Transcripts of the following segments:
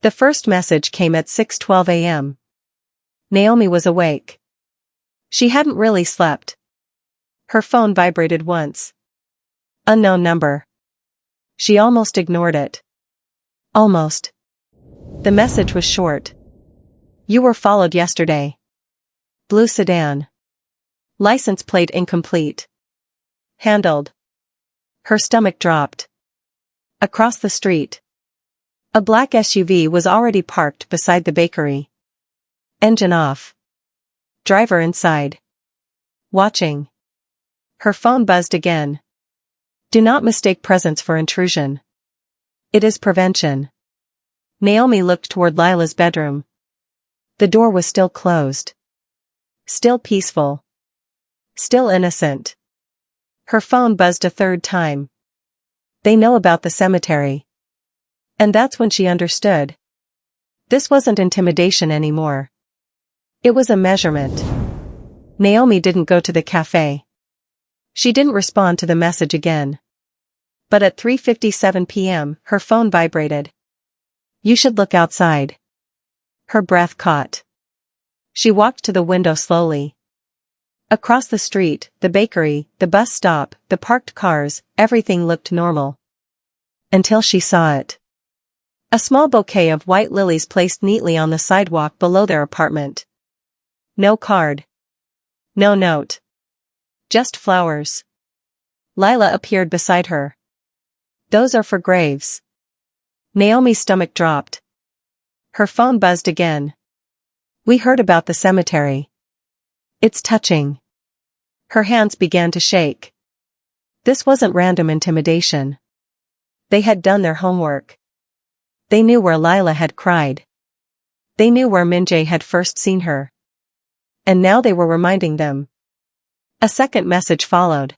The first message came at 6:12 a.m. Naomi was awake. She hadn't really slept. Her phone vibrated once. Unknown number. She almost ignored it. Almost. The message was short. You were followed yesterday. Blue sedan. License plate incomplete. Handled. Her stomach dropped. Across the street. A black SUV was already parked beside the bakery. Engine off. Driver inside. Watching. Her phone buzzed again. Do not mistake presence for intrusion. It is prevention. Naomi looked toward Lila's bedroom. The door was still closed. Still peaceful. Still innocent. Her phone buzzed a third time. They know about the cemetery. And that's when she understood. This wasn't intimidation anymore. It was a measurement. Naomi didn't go to the cafe. She didn't respond to the message again. But at 3:57 p.m., her phone vibrated. You should look outside. Her breath caught. She walked to the window slowly. Across the street, the bakery, the bus stop, the parked cars, everything looked normal. Until she saw it. A small bouquet of white lilies placed neatly on the sidewalk below their apartment. No card. No note. Just flowers. Lila appeared beside her. Those are for graves. Naomi's stomach dropped. Her phone buzzed again. We heard about the cemetery. It's touching. Her hands began to shake. This wasn't random intimidation. They had done their homework. They knew where Lila had cried. They knew where Min-jae had first seen her. And now they were reminding them. A second message followed.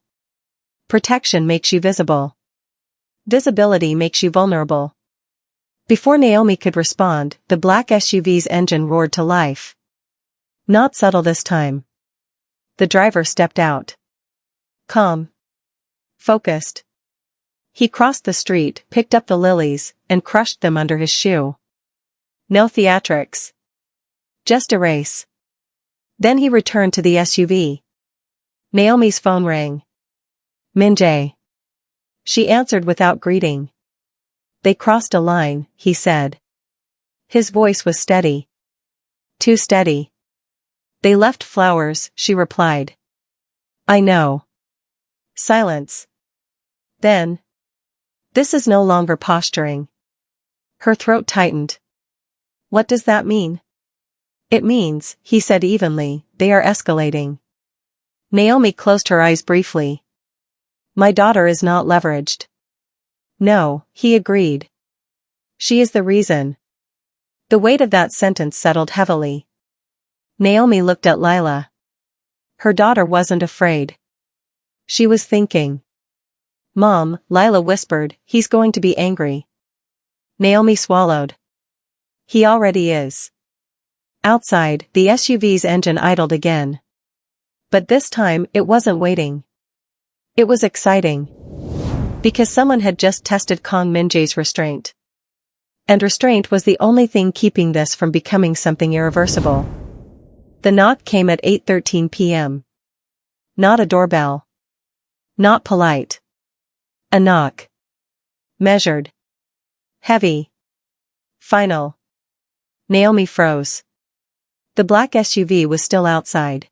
Protection makes you visible. Visibility makes you vulnerable. Before Naomi could respond, the black SUV's engine roared to life. Not subtle this time. The driver stepped out. Calm. Focused. He crossed the street, picked up the lilies, and crushed them under his shoe. No theatrics. Just a race. Then he returned to the SUV. Naomi's phone rang. Min-jae. She answered without greeting. They crossed a line, he said. His voice was steady. Too steady. They left flowers, she replied. I know. Silence. Then. This is no longer posturing. Her throat tightened. What does that mean? It means, he said evenly, they are escalating. Naomi closed her eyes briefly. My daughter is not leveraged. No, he agreed. She is the reason. The weight of that sentence settled heavily. Naomi looked at Lila. Her daughter wasn't afraid. She was thinking. Mom, Lila whispered, he's going to be angry. Naomi swallowed. He already is. Outside, the SUV's engine idled again. But this time, it wasn't waiting. It was exciting. Because someone had just tested Kang Min-jae's restraint. And restraint was the only thing keeping this from becoming something irreversible. The knock came at 8:13 p.m. Not a doorbell. Not polite. A knock. Measured. Heavy. Final. Naomi froze. The black SUV was still outside.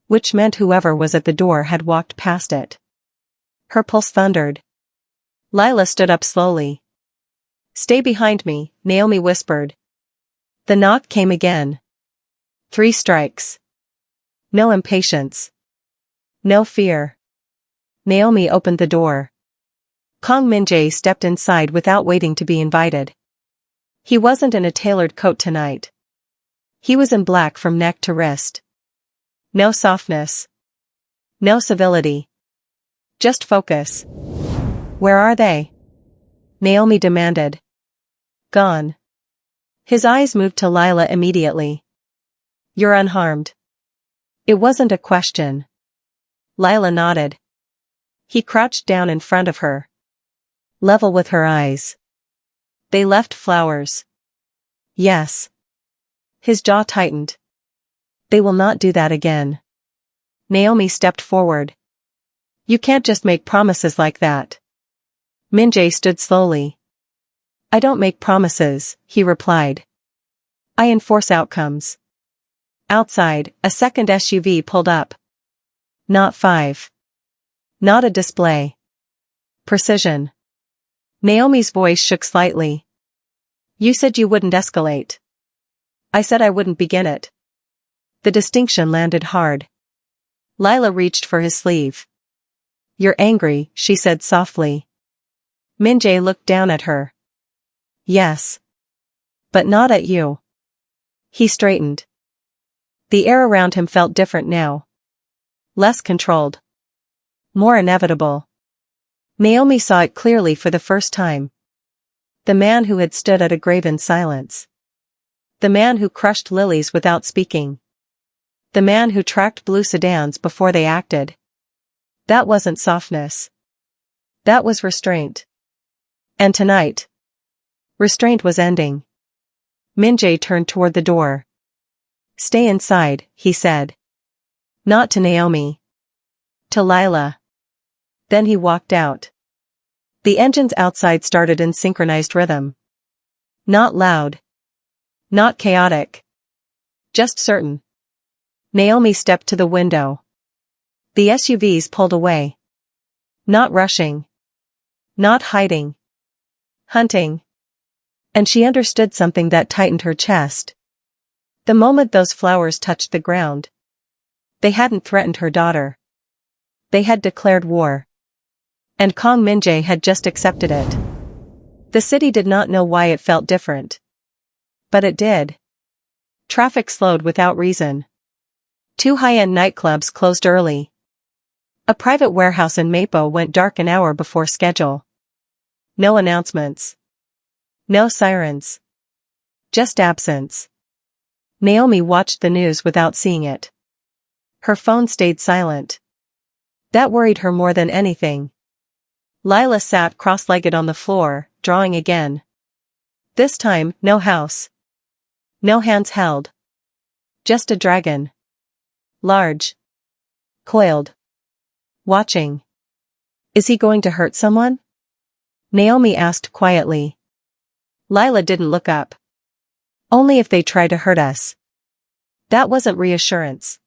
Which meant whoever was at the door had walked past it. Her pulse thundered. Lila stood up slowly. Stay behind me, Naomi whispered. The knock came again. 3 strikes. No impatience. No fear. Naomi opened the door. Kang Min-jae stepped inside without waiting to be invited. He wasn't in a tailored coat tonight. He was in black from neck to wrist. No softness. No civility. Just focus. Where are they? Naomi demanded. Gone. His eyes moved to Lila immediately. You're unharmed. It wasn't a question. Lila nodded. He crouched down in front of her. Level with her eyes. They left flowers. Yes. His jaw tightened. They will not do that again. Naomi stepped forward. You can't just make promises like that. Min-jae stood slowly. I don't make promises, he replied. I enforce outcomes. Outside, a second SUV pulled up. Not 5. Not a display. Precision. Naomi's voice shook slightly. You said you wouldn't escalate. I said I wouldn't begin it. The distinction landed hard. Lila reached for his sleeve. You're angry, she said softly. Min-jae looked down at her. Yes. But not at you. He straightened. The air around him felt different now. Less controlled. More inevitable. Naomi saw it clearly for the first time. The man who had stood at a grave in silence. The man who crushed lilies without speaking. The man who tracked blue sedans before they acted. That wasn't softness. That was restraint. And tonight, restraint was ending. Min-jae turned toward the door. Stay inside, he said. Not to Naomi. To Lila. Then he walked out. The engines outside started in synchronized rhythm. Not loud. Not chaotic. Just certain. Naomi stepped to the window. The SUVs pulled away. Not rushing. Not hiding. Hunting. And she understood something that tightened her chest. The moment those flowers touched the ground, they hadn't threatened her daughter. They had declared war. And Kang Min-jae had just accepted it. The city did not know why it felt different. But it did. Traffic slowed without reason. 2 high-end nightclubs closed early. A private warehouse in Mapo went dark an hour before schedule. No announcements. No sirens. Just absence. Naomi watched the news without seeing it. Her phone stayed silent. That worried her more than anything. Lila sat cross-legged on the floor, drawing again. This time, no house. No hands held. Just a dragon. Large. Coiled. Watching. Is he going to hurt someone? Naomi asked quietly. Lila didn't look up. Only if they try to hurt us. That wasn't reassurance.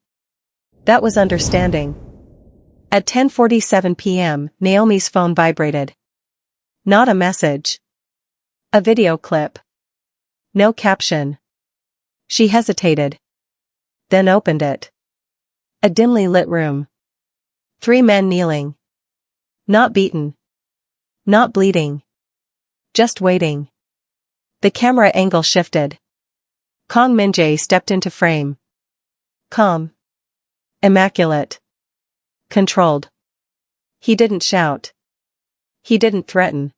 That was understanding. At 10:47 p.m., Naomi's phone vibrated. Not a message. A video clip. No caption. She hesitated. Then opened it. A dimly lit room. 3 men kneeling. Not beaten. Not bleeding. Just waiting. The camera angle shifted. Kang Min-jae stepped into frame. Calm. Immaculate. Controlled. He didn't shout. He didn't threaten.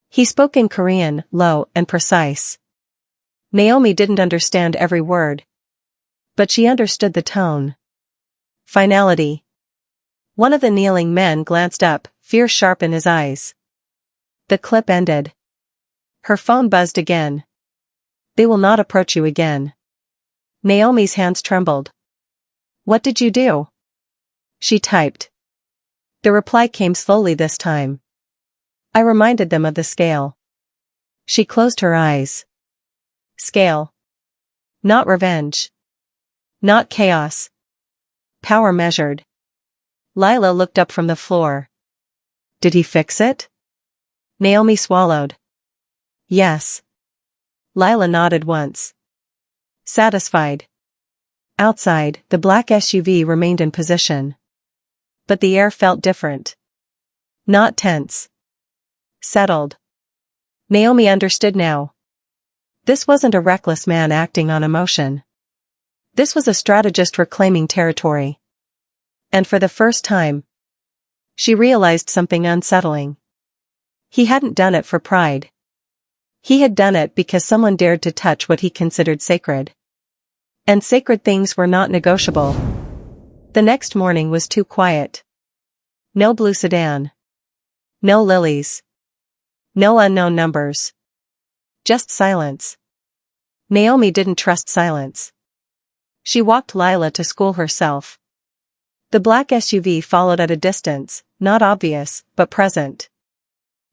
He spoke in Korean, low and precise. Naomi didn't understand every word. But she understood the tone. Finality. One of the kneeling men glanced up, fear sharp in his eyes. The clip ended. Her phone buzzed again. They will not approach you again. Naomi's hands trembled. What did you do? She typed. The reply came slowly this time. I reminded them of the scale. She closed her eyes. Scale. Not revenge. Not chaos. Power measured. Lila looked up from the floor. Did he fix it? Naomi swallowed. Yes. Lila nodded once. Satisfied. Outside, the black SUV remained in position. But the air felt different. Not tense. Settled. Naomi understood now. This wasn't a reckless man acting on emotion. This was a strategist reclaiming territory. And for the first time, she realized something unsettling. He hadn't done it for pride. He had done it because someone dared to touch what he considered sacred. And sacred things were not negotiable. The next morning was too quiet. No blue sedan. No lilies. No unknown numbers. Just silence. Naomi didn't trust silence. She walked Lila to school herself. The black SUV followed at a distance, not obvious, but present.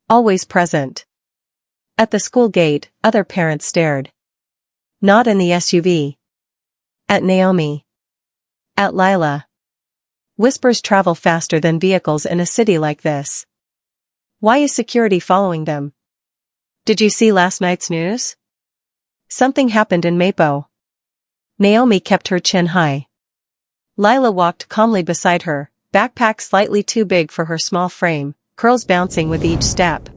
Always present. At the school gate, other parents stared. Not in the SUV. At Naomi. At Lila. Whispers travel faster than vehicles in a city like this. Why is security following them? Did you see last night's news? Something happened in Mapo. Naomi kept her chin high. Lila walked calmly beside her, backpack slightly too big for her small frame, curls bouncing with each step.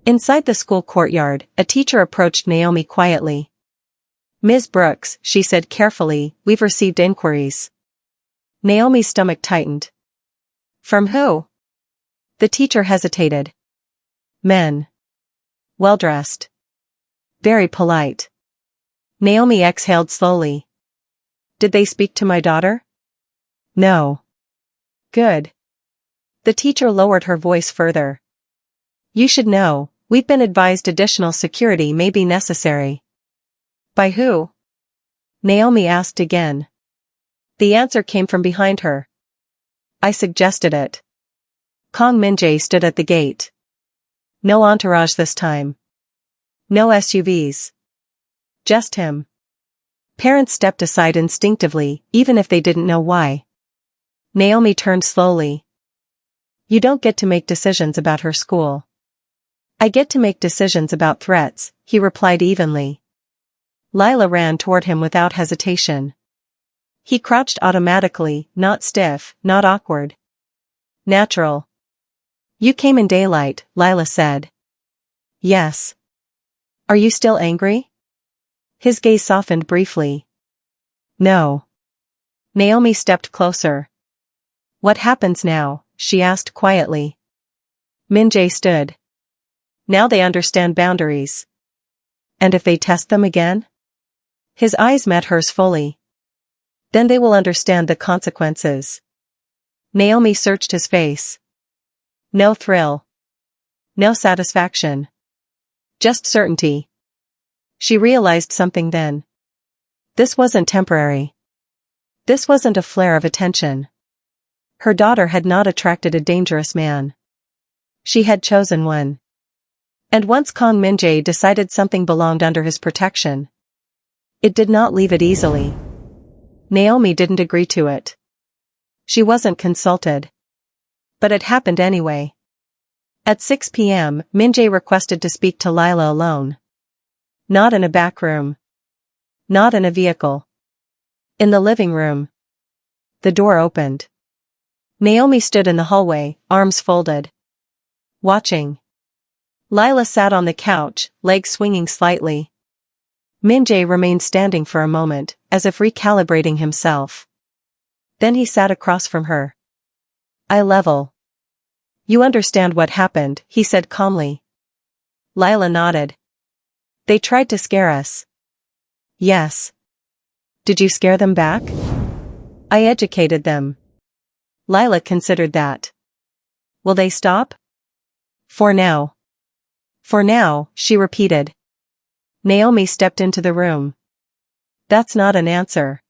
Inside the school courtyard, a teacher approached Naomi quietly. "Ms. Brooks," she said carefully, "we've received inquiries." Naomi's stomach tightened. "From who?" The teacher hesitated. "Men. Well-dressed. Very polite." Naomi exhaled slowly. "Did they speak to my daughter?" "No." "Good." The teacher lowered her voice further. "You should know, we've been advised additional security may be necessary." "By who?" Naomi asked again. The answer came from behind her. "I suggested it." Kang Min-jae stood at the gate. No entourage this time. No SUVs. Just him. Parents stepped aside instinctively, even if they didn't know why. Naomi turned slowly. "You don't get to make decisions about her school." "I get to make decisions about threats," he replied evenly. Lila ran toward him without hesitation. He crouched automatically, not stiff, not awkward. Natural. "You came in daylight," Lila said. "Yes." "Are you still angry?" His gaze softened briefly. "No." Naomi stepped closer. "What happens now?" she asked quietly. Min-jae stood. "Now they understand boundaries." "And if they test them again?" His eyes met hers fully. "Then they will understand the consequences." Naomi searched his face. No thrill. No satisfaction. Just certainty. She realized something then. This wasn't temporary. This wasn't a flare of attention. Her daughter had not attracted a dangerous man. She had chosen one. And once Kang Min-jae decided something belonged under his protection, it did not leave it easily. Naomi didn't agree to it. She wasn't consulted. But it happened anyway. At 6 p.m., Min-jae requested to speak to Lila alone. Not in a back room. Not in a vehicle. In the living room. The door opened. Naomi stood in the hallway, arms folded. Watching. Lila sat on the couch, legs swinging slightly. Min-jae remained standing for a moment, as if recalibrating himself. Then he sat across from her. Eye level. "You understand what happened," he said calmly. Lila nodded. "They tried to scare us." "Yes." "Did you scare them back?" "I educated them." Lila considered that. "Will they stop?" "For now." "For now," she repeated. Naomi stepped into the room. "That's not an answer."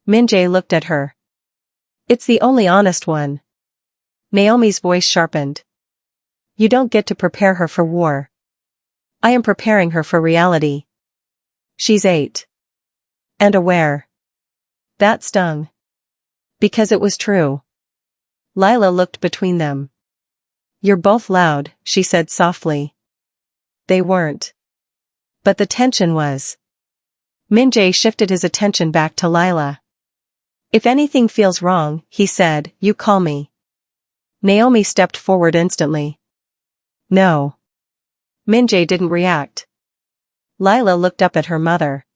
Min-jae looked at her. "It's the only honest one." Naomi's voice sharpened. "You don't get to prepare her for war. I am preparing her for reality. She's 8. And aware." That stung. Because it was true. Lila looked between them. "You're both loud," she said softly. They weren't. But the tension was. Min-jae shifted his attention back to Lila. "If anything feels wrong," he said, "you call me." Naomi stepped forward instantly. "No." Min-jae didn't react. Lila looked up at her mother.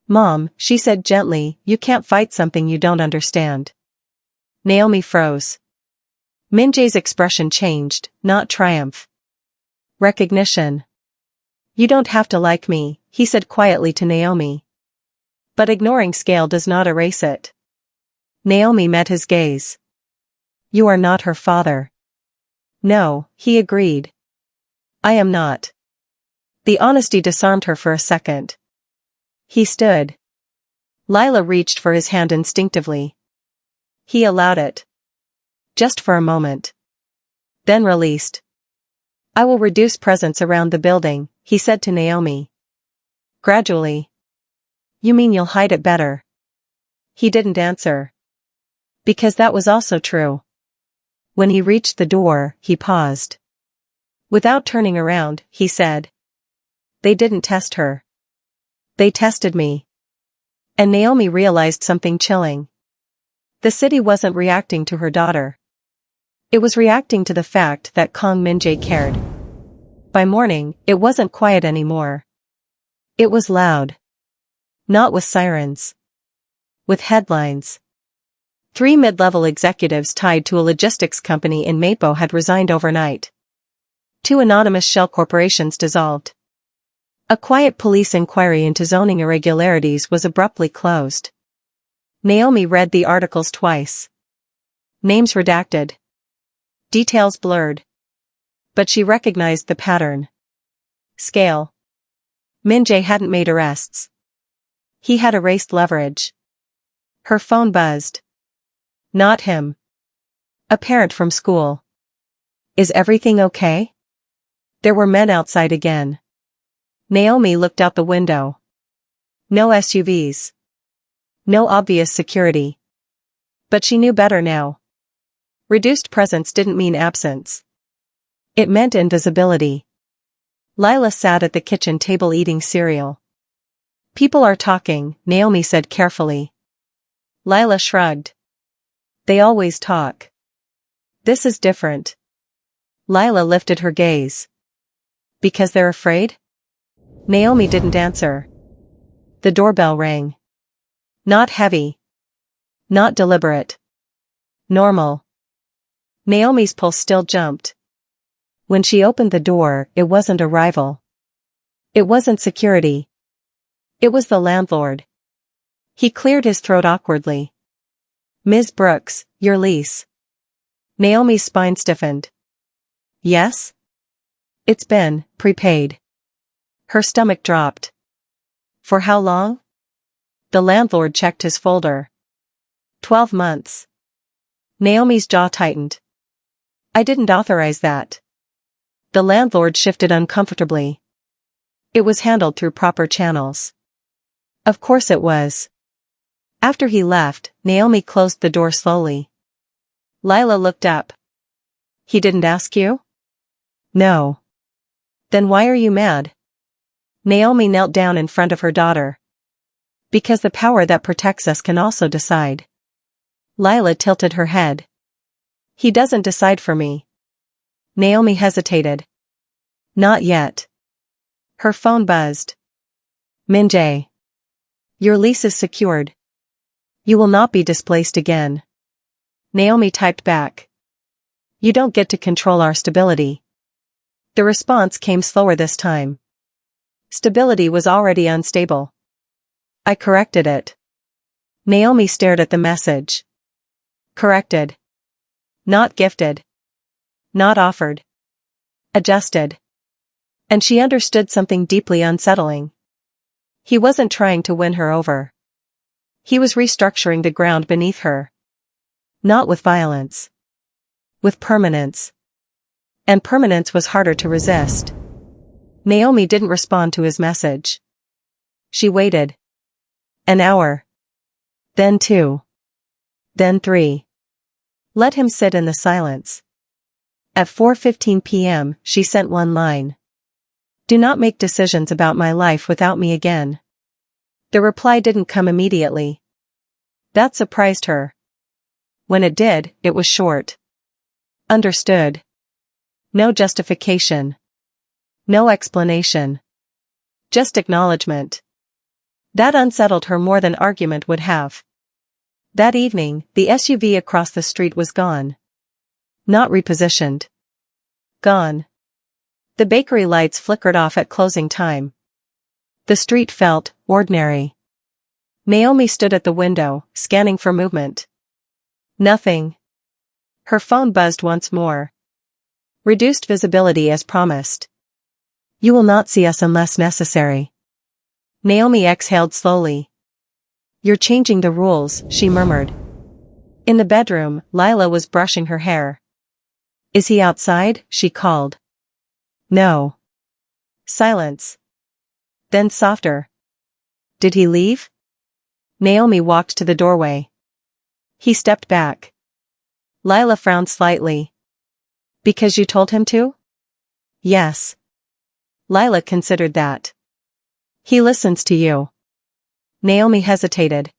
"Mom," she said gently, "you can't fight something you don't understand." Naomi froze. Min-jae's expression changed, not triumph. Recognition. "You don't have to like me," he said quietly to Naomi. "But ignoring scale does not erase it." Naomi met his gaze. "You are not her father." "No," he agreed. "I am not." The honesty disarmed her for a second. He stood. Lila reached for his hand instinctively. He allowed it. Just for a moment. Then released. I will reduce presence around the building, he said to Naomi. Gradually. You mean you'll hide it better? He didn't answer. Because that was also true. When he reached the door, he paused. Without turning around, he said. They didn't test her. They tested me. And Naomi realized something chilling. The city wasn't reacting to her daughter. It was reacting to the fact that Kang Min-jae cared. By morning, it wasn't quiet anymore. It was loud. Not with sirens. With headlines. 3 mid-level executives tied to a logistics company in Mapo had resigned overnight. 2 anonymous shell corporations dissolved. A quiet police inquiry into zoning irregularities was abruptly closed. Naomi read the articles twice. Names redacted. Details blurred. But she recognized the pattern. Scale. Min-jae hadn't made arrests. He had erased leverage. Her phone buzzed. Not him. A parent from school. Is everything okay? There were men outside again. Naomi looked out the window. No SUVs. No obvious security. But she knew better now. Reduced presence didn't mean absence. It meant invisibility. Lila sat at the kitchen table eating cereal. People are talking, Naomi said carefully. Lila shrugged. They always talk. This is different. Lila lifted her gaze. Because they're afraid? Naomi didn't answer. The doorbell rang. Not heavy. Not deliberate. Normal. Naomi's pulse still jumped. When she opened the door, it wasn't a rival. It wasn't security. It was the landlord. He cleared his throat awkwardly. Ms. Brooks, your lease. Naomi's spine stiffened. Yes? It's been prepaid. Her stomach dropped. For how long? The landlord checked his folder. 12 months. Naomi's jaw tightened. I didn't authorize that. The landlord shifted uncomfortably. It was handled through proper channels. Of course it was. After he left, Naomi closed the door slowly. Lila looked up. He didn't ask you? No. Then why are you mad? Naomi knelt down in front of her daughter. Because the power that protects us can also decide. Lila tilted her head. He doesn't decide for me. Naomi hesitated. Not yet. Her phone buzzed. Min-jae. Your lease is secured. You will not be displaced again. Naomi typed back. You don't get to control our stability. The response came slower this time. Stability was already unstable. I corrected it. Naomi stared at the message. Corrected. Not gifted. Not offered. Adjusted. And she understood something deeply unsettling. He wasn't trying to win her over. He was restructuring the ground beneath her. Not with violence. With permanence. And permanence was harder to resist. Naomi didn't respond to his message. She waited. An hour. Then 2. Then 3. Let him sit in the silence. At 4:15 p.m., she sent one line. Do not make decisions about my life without me again. The reply didn't come immediately. That surprised her. When it did, it was short. Understood. No justification. No explanation. Just acknowledgement. That unsettled her more than argument would have. That evening, the SUV across the street was gone. Not repositioned. Gone. The bakery lights flickered off at closing time. The street felt ordinary. Naomi stood at the window, scanning for movement. Nothing. Her phone buzzed once more. Reduced visibility as promised. You will not see us unless necessary. Naomi exhaled slowly. You're changing the rules, she murmured. In the bedroom, Lila was brushing her hair. Is he outside? She called. No. Silence. Then softer. Did he leave? Naomi walked to the doorway. He stepped back. Lila frowned slightly. Because you told him to? Yes. Lila considered that. He listens to you. Naomi hesitated.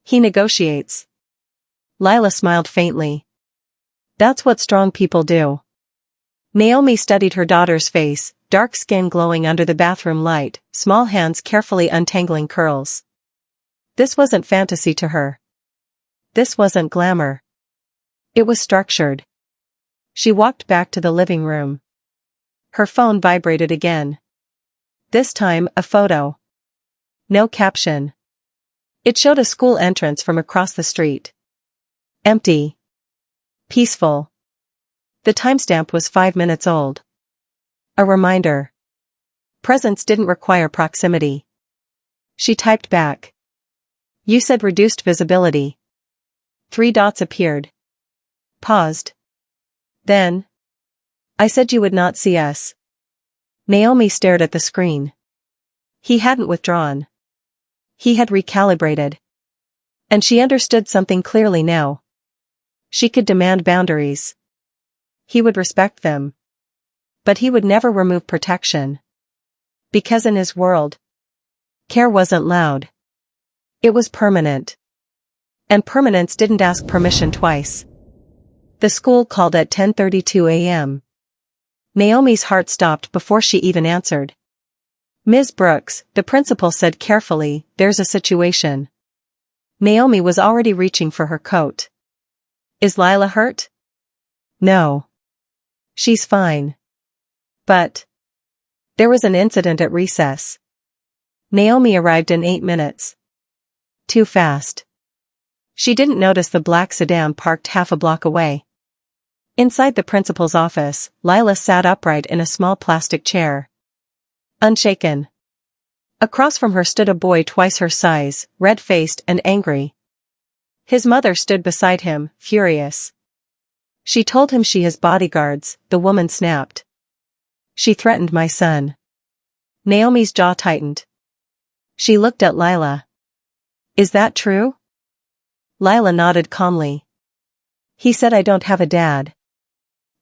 He negotiates. Lila smiled faintly. That's what strong people do. Naomi studied her daughter's face, dark skin glowing under the bathroom light, small hands carefully untangling curls. This wasn't fantasy to her. This wasn't glamour. It was structured. She walked back to the living room. Her phone vibrated again. This time, a photo. No caption. It showed a school entrance from across the street. Empty. Peaceful. The timestamp was 5 minutes old. A reminder. Presence didn't require proximity. She typed back. You said reduced visibility. 3 dots appeared. Paused. Then. I said you would not see us. Naomi stared at the screen. He hadn't withdrawn. He had recalibrated. And she understood something clearly now. She could demand boundaries. He would respect them. But he would never remove protection. Because in his world, care wasn't loud. It was permanent. And permanence didn't ask permission twice. The school called at 10:32 a.m. Naomi's heart stopped before she even answered. Ms. Brooks, the principal said carefully, there's a situation. Naomi was already reaching for her coat. Is Lila hurt? No. She's fine. But. There was an incident at recess. Naomi arrived in 8 minutes. Too fast. She didn't notice the black sedan parked half a block away. Inside the principal's office, Lila sat upright in a small plastic chair. Unshaken. Across from her stood a boy twice her size, red-faced and angry. His mother stood beside him, furious. She told him she has bodyguards, the woman snapped. She threatened my son. Naomi's jaw tightened. She looked at Lila. Is that true? Lila nodded calmly. He said I don't have a dad.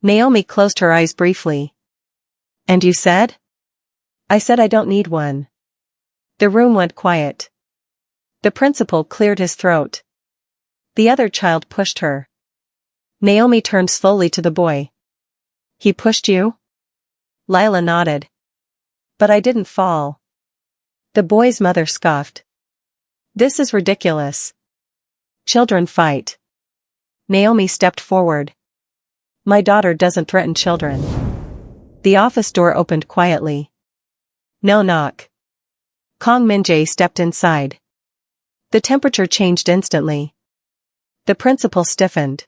Naomi closed her eyes briefly. And you said? I said I don't need one. The room went quiet. The principal cleared his throat. The other child pushed her. Naomi turned slowly to the boy. He pushed you? Lila nodded. But I didn't fall. The boy's mother scoffed. This is ridiculous. Children fight. Naomi stepped forward. My daughter doesn't threaten children. The office door opened quietly. No knock. Kang Min-jae stepped inside. The temperature changed instantly. The principal stiffened.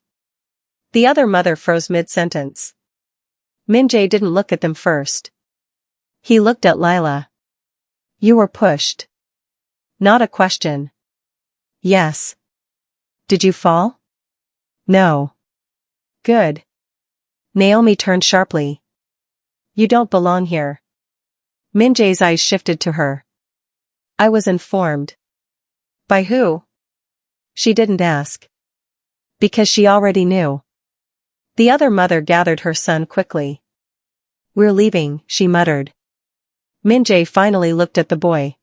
The other mother froze mid-sentence. Min-jae didn't look at them first. He looked at Lila. You were pushed. Not a question. Yes. Did you fall? No. Good. Naomi turned sharply. You don't belong here. Min-jae's eyes shifted to her. I was informed. By who? She didn't ask. Because she already knew. The other mother gathered her son quickly. We're leaving, she muttered. Min-jae finally looked at the boy.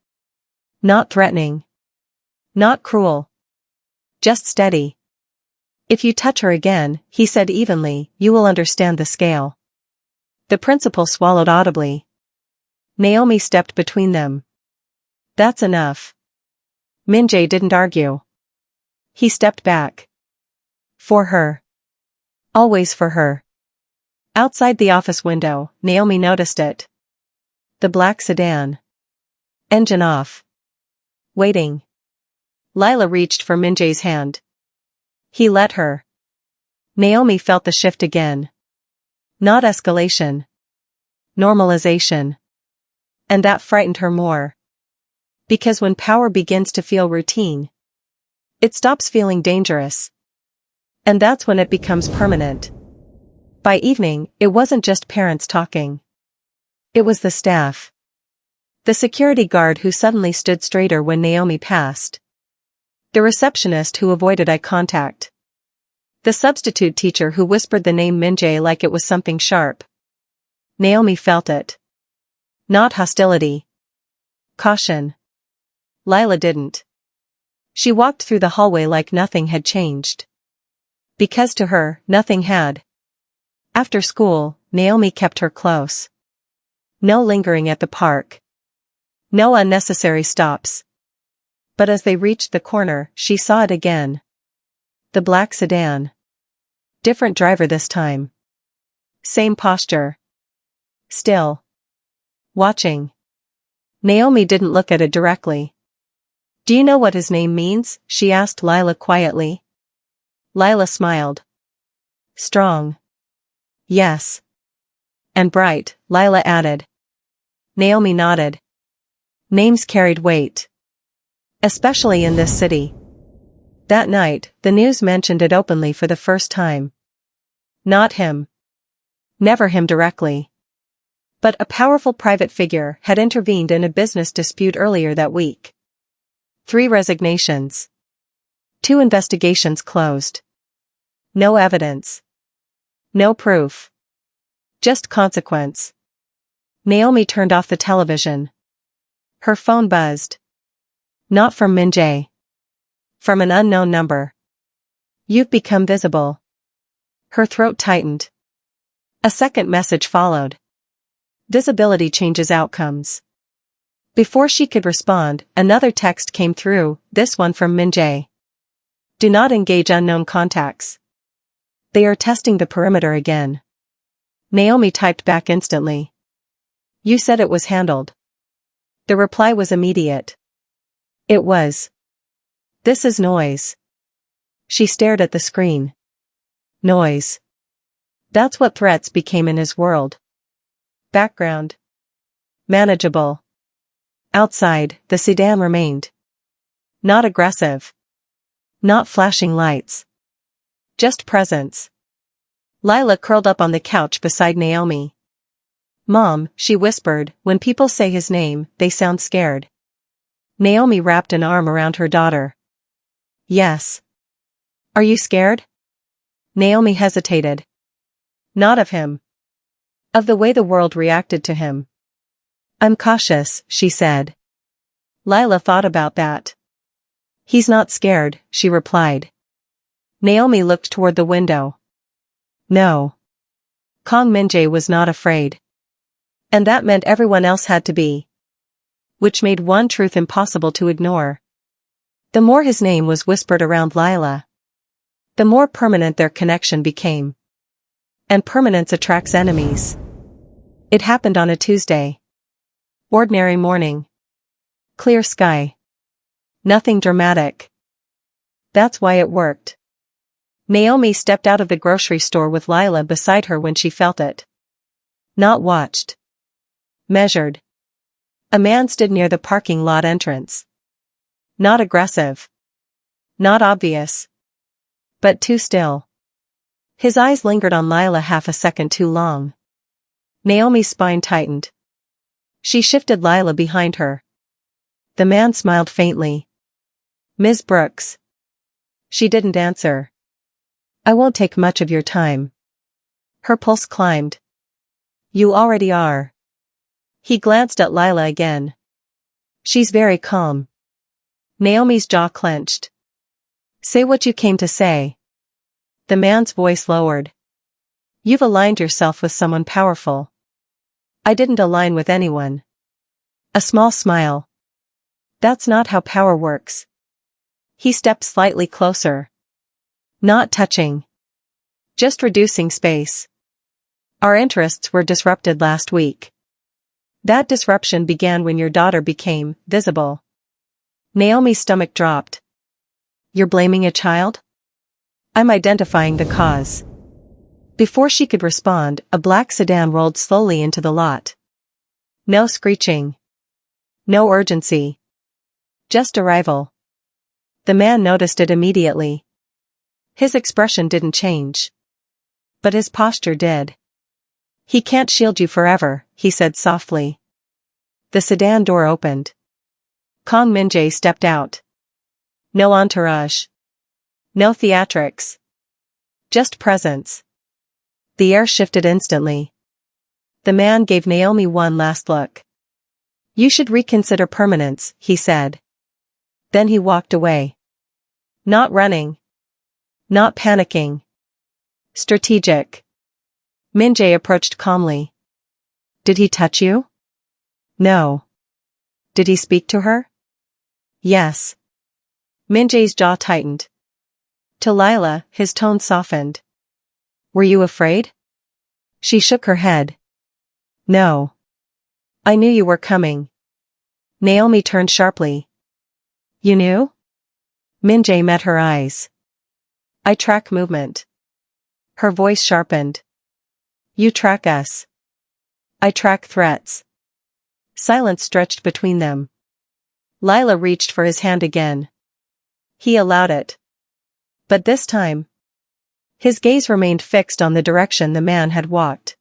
Not threatening. Not cruel. Just steady. If you touch her again, he said evenly, you will understand the scale. The principal swallowed audibly. Naomi stepped between them. That's enough. Min-jae didn't argue. He stepped back. For her. Always for her. Outside the office window, Naomi noticed it. The black sedan. Engine off. Waiting. Lila reached for Min-jae's hand. He let her. Naomi felt the shift again. Not escalation. Normalization. And that frightened her more. Because when power begins to feel routine, it stops feeling dangerous. And that's when it becomes permanent. By evening, it wasn't just parents talking. It was the staff. The security guard who suddenly stood straighter when Naomi passed. The receptionist who avoided eye contact. The substitute teacher who whispered the name Min-jae like it was something sharp. Naomi felt it. Not hostility. Caution. Lila didn't. She walked through the hallway like nothing had changed. Because to her, nothing had. After school, Naomi kept her close. No lingering at the park. No unnecessary stops. But as they reached the corner, she saw it again. The black sedan. Different driver this time. Same posture. Still. Watching. Naomi didn't look at it directly. Do you know what his name means? She asked Lila quietly. Lila smiled. Strong. Yes. And bright, Lila added. Naomi nodded. Names carried weight. Especially in this city. That night, the news mentioned it openly for the first time. Not him. Never him directly. But a powerful private figure had intervened in a business dispute earlier that week. 3 resignations. 2 investigations closed. No evidence. No proof. Just consequence. Naomi turned off the television. Her phone buzzed. Not from Min-jae. From an unknown number. You've become visible. Her throat tightened. A second message followed. Visibility changes outcomes. Before she could respond, another text came through, this one from Min-jae. Do not engage unknown contacts. They are testing the perimeter again. Naomi typed back instantly. You said it was handled. The reply was immediate. It was. This is noise. She stared at the screen. Noise. That's what threats became in his world. Background. Manageable. Outside, the sedan remained. Not aggressive. Not flashing lights. Just presence. Lila curled up on the couch beside Naomi. Mom, she whispered, when people say his name, they sound scared. Naomi wrapped an arm around her daughter. Yes. Are you scared? Naomi hesitated. Not of him. Of the way the world reacted to him. I'm cautious, she said. Lila thought about that. He's not scared, she replied. Naomi looked toward the window. No. Kang Min-jae was not afraid. And that meant everyone else had to be. Which made one truth impossible to ignore. The more his name was whispered around Lila, the more permanent their connection became. And permanence attracts enemies. It happened on a Tuesday. Ordinary morning. Clear sky. Nothing dramatic. That's why it worked. Naomi stepped out of the grocery store with Lila beside her when she felt it. Not watched. Measured. A man stood near the parking lot entrance. Not aggressive. Not obvious. But too still. His eyes lingered on Lila half a second too long. Naomi's spine tightened. She shifted Lila behind her. The man smiled faintly. Ms. Brooks. She didn't answer. I won't take much of your time. Her pulse climbed. You already are. He glanced at Lila again. She's very calm. Naomi's jaw clenched. Say what you came to say. The man's voice lowered. You've aligned yourself with someone powerful. I didn't align with anyone. A small smile. That's not how power works. He stepped slightly closer. Not touching. Just reducing space. Our interests were disrupted last week. That disruption began when your daughter became visible. Naomi's stomach dropped. You're blaming a child? I'm identifying the cause. Before she could respond, a black sedan rolled slowly into the lot. No screeching. No urgency. Just arrival. The man noticed it immediately. His expression didn't change. But his posture did. He can't shield you forever, he said softly. The sedan door opened. Kang Min-jae stepped out. No entourage. No theatrics. Just presence. The air shifted instantly. The man gave Naomi one last look. You should reconsider permanence, he said. Then he walked away. Not running. Not panicking. Strategic. Min-jae approached calmly. Did he touch you? No. Did he speak to her? Yes. Min-jae's jaw tightened. To Lila, his tone softened. Were you afraid? She shook her head. No. I knew you were coming. Naomi turned sharply. You knew? Min-jae met her eyes. I track movement. Her voice sharpened. You track us. I track threats. Silence stretched between them. Lila reached for his hand again. He allowed it. But this time, his gaze remained fixed on the direction the man had walked.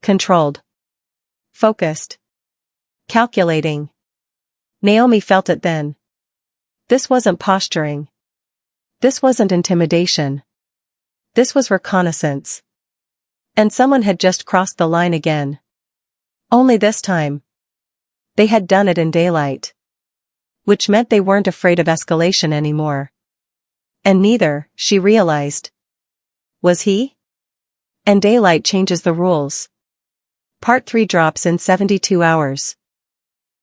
Controlled. Focused. Calculating. Naomi felt it then. This wasn't posturing. This wasn't intimidation. This was reconnaissance. And someone had just crossed the line again. Only this time. They had done it in daylight. Which meant they weren't afraid of escalation anymore. And neither, she realized. Was he? And daylight changes the rules. Part 3 drops in 72 hours.